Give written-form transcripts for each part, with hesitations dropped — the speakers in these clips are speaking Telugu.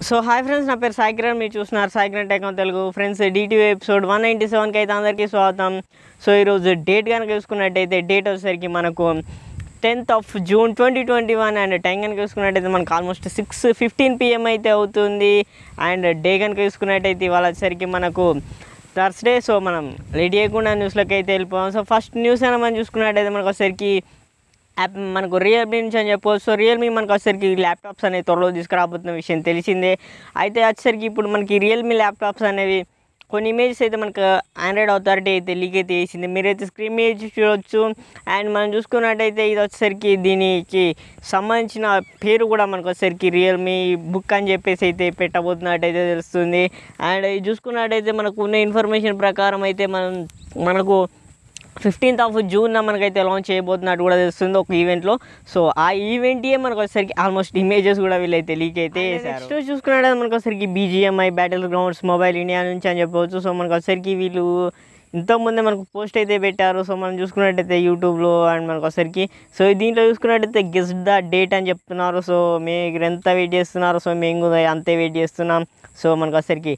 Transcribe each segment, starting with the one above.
సో హాయ్ ఫ్రెండ్స్, నా పేరు సాయికిరణ్. మీరు చూస్తున్నారు సాయికిరంటెక్టెలుగు. ఫ్రెండ్స్, DTV ఎపిసోడ్ 197కి అయితే అందరికీ స్వాగతం. సో ఈరోజు డేట్ కనుక చూసుకున్నట్టయితే డేట్ వచ్చేసరికి మనకు 10th of June 2021 and time కనుక చూసుకున్నట్టయితే మనకు ఆల్మోస్ట్ 6:15 PM అయితే అవుతుంది. అండ్ డే కనుక చూసుకున్నట్టయితే ఇవాళ వచ్చేసరికి మనకు థర్స్డే. సో మనం లేట్ చేయకుండా న్యూస్లోకి అయితే వెళ్ళిపోయాం. సో ఫస్ట్ న్యూస్ అయినా మనం చూసుకున్నట్టయితే మనకు వచ్చేసరికి మనకు రియల్మీ నుంచి అని చెప్పవచ్చు. సో రియల్మీ మనకు వచ్చేసరికి ల్యాప్టాప్స్ అనేవి త్వరలో తీసుకురాబోతున్న విషయం తెలిసిందే. అయితే వచ్చేసరికి ఇప్పుడు మనకి రియల్మీ ల్యాప్టాప్స్ అనేవి కొన్ని ఇమేజెస్ అయితే మనకు ఆండ్రాయిడ్ అథారిటీ అయితే లీక్ అయితే చేసింది. మీరైతే స్క్రీన్ ఇమేజ్ చూడవచ్చు. అండ్ మనం చూసుకున్నట్టయితే ఇది వచ్చేసరికి దీనికి సంబంధించిన పేరు కూడా మనకు వచ్చేసరికి రియల్మీ బుక్ అని చెప్పేసి అయితే పెట్టబోతున్నట్టయితే తెలుస్తుంది. అండ్ ఇది చూసుకున్నట్టయితే మనకు ఉన్న ఇన్ఫర్మేషన్ ప్రకారం అయితే మనకు 15th of June మనకైతే లాంచ్ చేయబోతున్నట్టు కూడా తెలుస్తుంది ఒక ఈవెంట్లో. సో ఆ ఈవెంటే మనకు వచ్చేసరికి ఆల్మోస్ట్ ఇమేజెస్ కూడా వీళ్ళైతే లీక్ అయితే చేశారు. నెక్స్ట్ చూసుకున్నట్టు మనకు వచ్చేసరికి BGMI battle grounds mobile India నుంచి అని చెప్పవచ్చు. సో మనకు వచ్చేసరికి వీళ్ళు ఇంతకుముందే మనకు పోస్ట్ అయితే పెట్టారు. సో మనం చూసుకున్నట్టయితే యూట్యూబ్లో అండ్ మనకు వచ్చేసరికి సో దీంట్లో చూసుకున్నట్టయితే గెస్ ద డేట్ అని చెప్తున్నారు. సో మీరు ఎంత వెయిట్ చేస్తున్నారు, సో మేము కూడా అంతే వెయిట్ చేస్తున్నాం. సో మనకు వచ్చేసరికి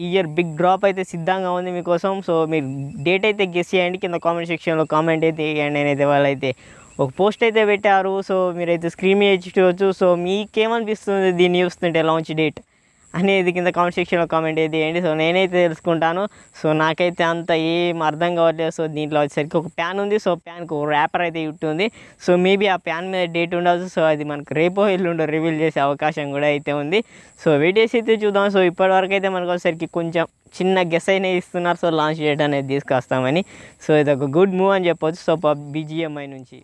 ఇయర్ బిగ్ డ్రాప్ అయితే సిద్ధంగా ఉంది మీకోసం. సో మీరు డేట్ అయితే గెస్ చేయండి, కింద కామెంట్ సెక్షన్లో కామెంట్ అయితే వేయండి. నేనైతే వాళ్ళైతే ఒక పోస్ట్ అయితే పెట్టారు. సో మీరైతే స్క్రీన్ మీద చూడవచ్చు. సో మీకేమనిపిస్తుంది దీన్ని చూస్తుంటే లాంచ్ డేట్ అనేది కింద కామెంట్ సెక్షన్లో కామెంట్ అయితే వేయండి. సో నేనైతే తెలుసుకుంటాను. సో నాకైతే అంత ఏం అర్థం కావట్లేదు. సో దీంట్లో వచ్చేసరికి ఒక ప్యాన్ ఉంది. సో ప్యాన్కి ఒక ర్యాపర్ అయితే ఉంటుంది. సో మేబీ ఆ ప్యాన్ మీద డేట్ ఉండవచ్చు. సో అది మనకు రేపో ఎల్లుండో రివీల్ చేసే అవకాశం కూడా అయితే ఉంది. సో వెయిట్ చేసి అయితే చూద్దాం. సో ఇప్పటివరకు అయితే మనకు వచ్చేసరికి కొంచెం చిన్న గెస్ అయినా ఇస్తున్నారు. సో లాంచ్ డేట్ అనేది తీసుకొస్తామని. సో ఇది ఒక గుడ్ మూవ్ అని చెప్పవచ్చు. సో BGMI నుంచి.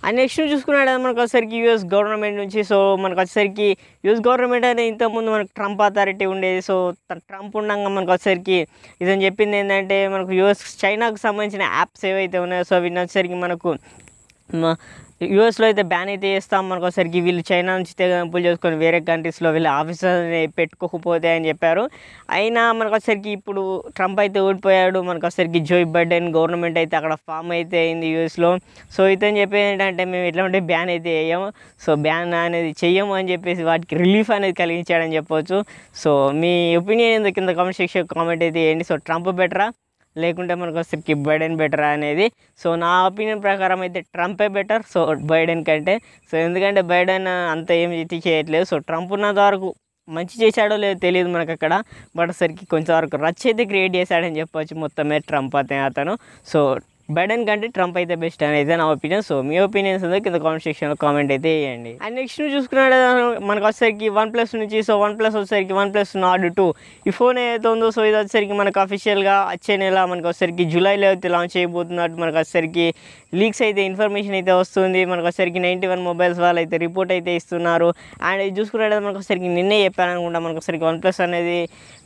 అండ్ నెక్స్ట్ చూసుకున్నాడు మనకు వచ్చేసరికి US గవర్నమెంట్ నుంచి. సో మనకు వచ్చేసరికి US గవర్నమెంట్ అనేది ఇంతకుముందు మనకు ట్రంప్ అథారిటీ ఉండేది. సో ట్రంప్ ఉండగా మనకు వచ్చేసరికి ఇదని చెప్పింది ఏంటంటే మనకు చైనాకు సంబంధించిన యాప్స్ ఏవైతే ఉన్నాయో సో వీటిని వచ్చేసరికి మనకు యూఎస్లో అయితే బ్యాన్ అయితే చేస్తాం. మనకు వచ్చేసరికి వీళ్ళు చైనా నుంచి తెగంపులు చేసుకొని వేరే కంట్రీస్లో వీళ్ళు ఆఫీసర్ని పెట్టుకోకపోతే అని చెప్పారు. అయినా మనకు వచ్చేసరికి ఇప్పుడు ట్రంప్ అయితే ఓడిపోయాడు. మనకు వచ్చేసరికి జో బైడెన్ గవర్నమెంట్ అయితే అక్కడ ఫామ్ అయితే అయింది యూఎస్లో. సో ఇతను చెప్పేది ఏంటంటే మేము ఎట్లా ఉంటే బ్యాన్ అయితే వేయము, సో బ్యాన్ అనేది చెయ్యము అని చెప్పేసి వాటికి రిలీఫ్ అనేది కలిగించాడని చెప్పవచ్చు. సో మీ ఒపీనియన్ ఏందో కింద కామెంట్ సెక్షన్ కామెంట్ అయితే వేయండి. సో ట్రంప్ బెటరా లేకుంటే మనకు వచ్చేసరికి బైడెన్ బెటరా అనేది. సో నా ఒపీనియన్ ప్రకారం అయితే ట్రంపే బెటర్ సో బైడెన్ కంటే. సో ఎందుకంటే బైడెన్ అంత ఏమి చేయట్లేదు. సో ట్రంప్ ఉన్నంత వరకు మంచి చేశాడో లేదో తెలియదు మనకు అక్కడ. బట్ సరికి కొంచెం వరకు రచ్ అయితే క్రియేట్ చేశాడని చెప్పవచ్చు మొత్తమే ట్రంప్ అతను. సో బైడెన్ కంటే ట్రంప్ అయితే బెస్ట్ అనేది నా ఒపీనియన్. సో మీ ఒపీనియన్స్ ఉందో కింద కామెంట్ సెక్షన్లో కామెంట్ అయితే వేయండి. అండ్ నెక్స్ట్ చూసుకున్నాడు మనకు వచ్చేసరికి OnePlus నుంచి. సో OnePlus వచ్చేసరికి OnePlus Nord 2 ఈ ఫోన్ ఏదైతే ఉందో సో ఇది వచ్చేసరికి మనకు అఫీషియల్గా వచ్చే నెల మనకు వచ్చేసరికి జూలైలో అయితే లాంచ్ చేయబోతున్నట్టు మనకు వచ్చేసరికి లీక్స్ అయితే ఇన్ఫర్మేషన్ అయితే వస్తుంది. మనకు వచ్చేసరికి 91 మొబైల్స్ వాళ్ళు అయితే రిపోర్ట్ అయితే ఇస్తున్నారు. అండ్ ఇది చూసుకున్నట్టు మనకు వచ్చేసరికి నిన్నే చెప్పాను అనుకుంటా మనకు వచ్చేసరికి OnePlus అనేది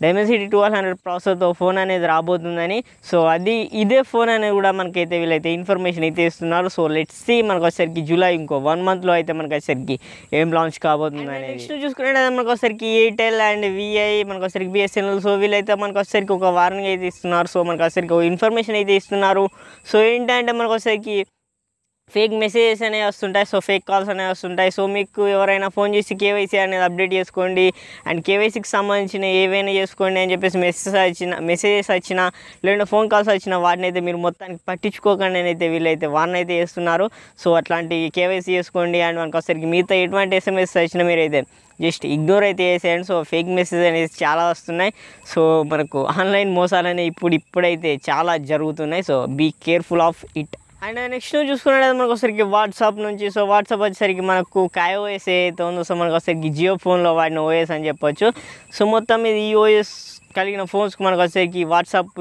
Dimensity 1200 ప్రాసెసర్తో ఫోన్ అనేది రాబోతుందని. సో ఇదే ఫోన్ అనేది కూడా మనకైతే వీళ్ళైతే ఇన్ఫర్మేషన్ అయితే ఇస్తున్నారు. సో లెట్స్ సీ మనకు వచ్చేసరికి జూలై ఇంకో 1 monthలో అయితే మనకు వచ్చేసరికి ఏం లాంచ్ కాబోతుంది అనేది. నెక్స్ట్ చూసుకున్నట్టు మనకు వచ్చేసరికి ఎయిర్టెల్ అండ్ VI మనకు వచ్చేసరికి BSNL సో వీళ్ళైతే మనకు వచ్చేసరికి ఒక వార్నింగ్ అయితే ఇస్తున్నారు. సో మనకు వచ్చేసరికి ఒక ఇన్ఫర్మేషన్ అయితే ఇస్తున్నారు. సో ఏంటంటే మనకు వచ్చేసరికి ఫేక్ మెసేజెస్ అనేవి వస్తుంటాయి. సో ఫేక్ కాల్స్ అనేవి వస్తుంటాయి. సో మీకు ఎవరైనా ఫోన్ చేసి KYC అనేది అప్డేట్ చేసుకోండి అండ్ KYCకి సంబంధించిన ఏవైనా చేసుకోండి అని చెప్పేసి మెసేజెస్ వచ్చినా లేదంటే ఫోన్ కాల్స్ వచ్చినా వాటిని అయితే మీరు మొత్తానికి పట్టించుకోకండి అని అయితే వీళ్ళైతే వార్న్ అయితే చేస్తున్నారు. సో అట్లాంటి KYC చేసుకోండి. అండ్ మనకు వచ్చేసరికి మిగతా ఎటువంటి SMS వచ్చినా మీరైతే జస్ట్ ఇగ్నోర్ అయితే చేసేయండి. సో ఫేక్ మెసేజ్ అనేది చాలా వస్తున్నాయి. సో మనకు ఆన్లైన్ మోసాలు అనేవి ఇప్పుడైతే చాలా జరుగుతున్నాయి. So be careful of it. And next చూసుకున్నట్టు మనకు వచ్చేసరికి వాట్సాప్ నుంచి. సో వాట్సాప్ వచ్చేసరికి మనకు iOS ఏదైతే ఉందో సో మనకు వచ్చేసరికి జియో ఫోన్లో వాడిన OS అని చెప్పొచ్చు. సో మొత్తం ఇది ఈ OS కలిగిన ఫోన్స్కి మనకు వచ్చేసరికి వాట్సాప్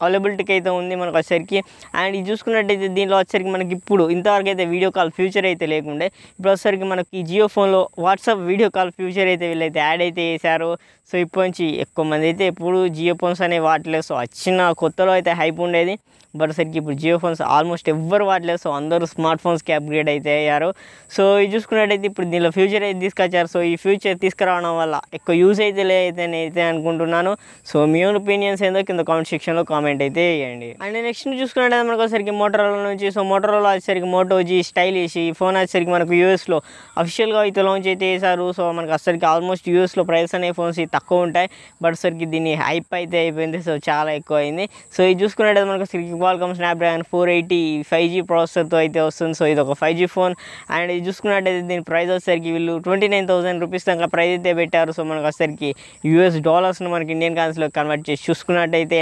అవైలబిలిటీకి అయితే ఉంది మనకు వచ్చేసరికి. అండ్ ఇది చూసుకున్నట్టయితే దీంట్లో వచ్చేసరికి మనకి ఇప్పుడు ఇంతవరకు అయితే వీడియో కాల్ ఫ్యూచర్ అయితే లేకుండే. ఇప్పుడు వచ్చేసరికి మనకి జియో ఫోన్లో వాట్సాప్ వీడియో కాల్ ఫ్యూచర్ అయితే వీళ్ళైతే యాడ్ అయితే చేశారు. సో ఇప్పటి నుంచి ఎక్కువ మంది అయితే ఎప్పుడు జియో ఫోన్స్ అనేవి వాడలేదు. సో వచ్చిన కొత్తలో అయితే హైప్ ఉండేది. బట్ సరికి ఇప్పుడు జియో ఫోన్స్ ఆల్మోస్ట్ ఎవ్వరు వాడలేదు. సో అందరూ స్మార్ట్ ఫోన్స్కి అప్గ్రేడ్ అయితే అయ్యారు. సో ఇది చూసుకున్నట్టయితే ఇప్పుడు దీనిలో ఫ్యూచర్ అయితే తీసుకొచ్చారు. సో ఈ ఫ్యూచర్ తీసుకురావడం వల్ల ఎక్కువ యూజ్ అయితే లేదైతే నేనైతే అనుకుంటున్నాను. సో మీ ఓన్ ఒపీనియన్స్ ఏందో కింద కామెంట్ సెక్షన్లో కామెంట్ కామెంట్ అయితే వేయండి. అండ్ నెక్స్ట్ చూసుకున్నట్టు మనకు వచ్చేసరికి మోటరోలా నుంచి. సో మోటరోలా వచ్చేసరికి మోటో జీ స్టైలిష్ ఈ ఫోన్ వచ్చేసరికి మనకు యూఎస్లో అఫీషియల్గా అయితే లాంచ్ అయితే చేశారు. సో మనకు వచ్చేసరికి ఆల్మోస్ట్ యూఎస్లో ప్రైస్ అనే ఫోన్స్ తక్కువ ఉంటాయి, బట్ వచ్చేసరికి దీన్ని హైప్ అయితే అయిపోయింది. సో చాలా ఎక్కువ అయింది. సో ఇది చూసుకున్నట్టు మనకు వచ్చేసరికి క్వాల్కామ్ స్నాప్డ్రాగన్ 480 5G ప్రాసెసర్తో అయితే వస్తుంది. సో ఇది ఒక 5G ఫోన్. అండ్ ఇది చూసుకున్నట్టయితే దీని ప్రైస్ వచ్చేసరికి వీళ్ళు 29,000 రూపీస్ దాకా ప్రైస్ అయితే పెట్టారు. సో మనకు వచ్చేసరికి US డాలర్స్ను మనకి ఇండియన్ కరెన్సీలో కన్వర్ట్ చేసి చూసుకున్నట్టయితే,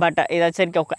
బట్ ఇది వచ్చేసరికి ఒక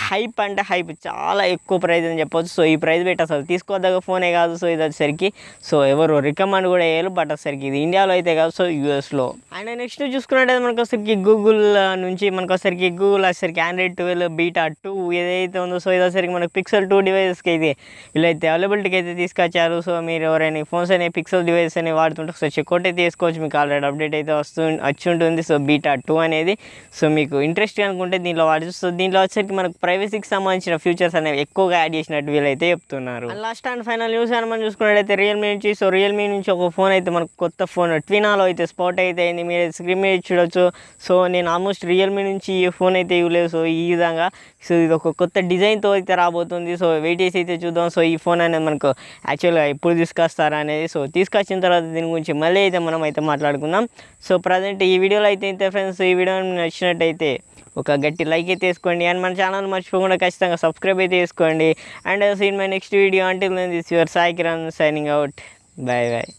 హైప్ అంటే హైప్ చాలా ఎక్కువ ప్రైస్ అని చెప్పొచ్చు. సో ఈ ప్రైస్ పెట్టి అసలు తీసుకోదగ్గ ఫోనే కాదు. సో ఇది వచ్చేసరికి సో ఎవరు రికమెండ్ కూడా వేయరు, బట్ వచ్చేసరికి ఇది ఇండియాలో అయితే కాదు, సో యూఎస్లో. అండ్ నెక్స్ట్ చూసుకున్నట్టయితే మనకు వచ్చేసరికి గూగుల్ నుంచి మనకు వచ్చేసరికి గూగుల్ వచ్చేసరికి Android 12 బీటా 2 ఏదైతే ఉందో, సో ఇది వచ్చేసరికి మనకు Pixel 2 డివైసెస్కి అయితే వీళ్ళైతే అవైలబిలిటీకి అయితే తీసుకొచ్చారు. సో మీరు ఎవరైనా ఫోన్స్ అనే పిక్సెల్ డివైస్ అనేవి వాడుతుంటే సో చెక్అవుట్ అయితే తీసుకోవచ్చు, మీకు ఆల్రెడీ అప్డేట్ అయితే వచ్చి ఉంటుంది. సో బీటా 2 అనేది సో మీకు ఇంట్రెస్ట్ అనుకుంటే దీంట్లో వాడచ్చు. సో దీంట్లో వచ్చేసరికి మనకు ప్రైవసీకి సంబంధించిన ఫీచర్స్ అనేవి ఎక్కువగా యాడ్ చేసినట్టు వీళ్ళైతే చెప్తున్నారు. లాస్ట్ అండ్ ఫైనల్ న్యూస్ అని మనం చూసుకున్నట్టయితే రియల్మీ నుంచి. సో రియల్మీ నుంచి ఒక ఫోన్ అయితే మనకు కొత్త ఫోన్ ట్వినాలో అయితే స్పాట్ అయితే అయింది, మీరు స్క్రీన్ మీద చూడొచ్చు. సో నేను ఆల్మోస్ట్ రియల్మీ నుంచి ఈ ఫోన్ అయితే ఇవ్వలేదు. సో ఈ విధంగా సో ఇది ఒక కొత్త డిజైన్తో అయితే రాబోతుంది. సో వెయిట్ చేసి అయితే చూద్దాం. సో ఈ ఫోన్ అనేది మనకు యాక్చువల్గా ఎప్పుడు తీసుకొస్తారా అనేది, సో తీసుకొచ్చిన తర్వాత దీని గురించి మళ్ళీ అయితే మనం అయితే మాట్లాడుకుందాం. సో ప్రజెంట్ ఈ వీడియోలో అయితే ఇంతే ఫ్రెండ్స్. ఈ వీడియో నచ్చినట్టయితే ఒక గట్టి లైక్ అయితే వేసుకోండి, అండ్ మన ఛానల్ మర్చిపోకుండా ఖచ్చితంగా సబ్స్క్రైబ్ అయితే చేసుకోండి. And seen my next video. Until then this your Saikiran signing out. Bye bye.